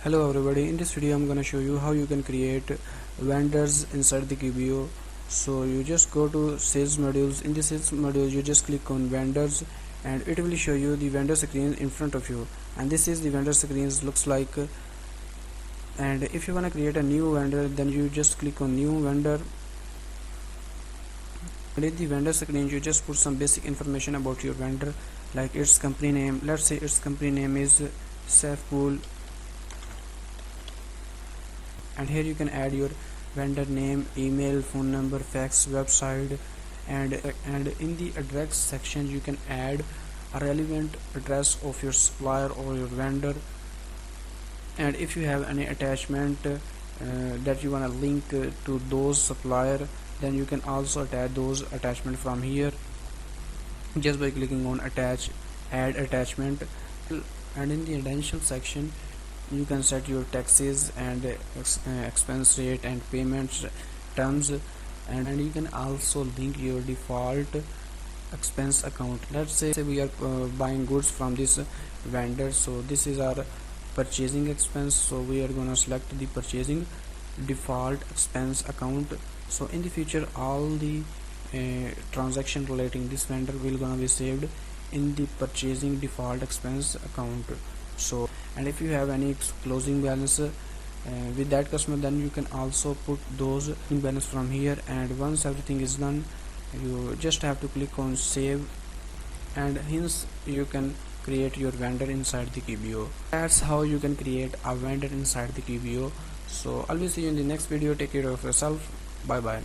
Hello everybody, in this video I'm gonna show you how you can create vendors inside the QBO. So you just go to sales modules. In the sales module you just click on vendors and it will show you the vendor screen in front of you, and this is the vendor screens looks like. And if you want to create a new vendor, then you just click on new vendor, and in the vendor screen you just put some basic information about your vendor, like its company name. Let's say its company name is Safpool, and here you can add your vendor name, email, phone number, fax, website, and in the address section you can add a relevant address of your supplier or your vendor. And if you have any attachment that you want to link to those supplier, then you can also attach those attachment from here just by clicking on add attachment. And in the essential section you can set your taxes and expense rate and payment terms, and you can also link your default expense account. Let's say we are buying goods from this vendor, so this is our purchasing expense, so we are going to select the purchasing default expense account. So in the future all the transaction relating this vendor will gonna be saved in the purchasing default expense account. So, and if you have any closing balance with that customer, then you can also put those balance from here. And once everything is done, you just have to click on save, and hence you can create your vendor inside the QBO. That's how you can create a vendor inside the QBO. So I'll be see you in the next video. Take care of yourself. Bye bye.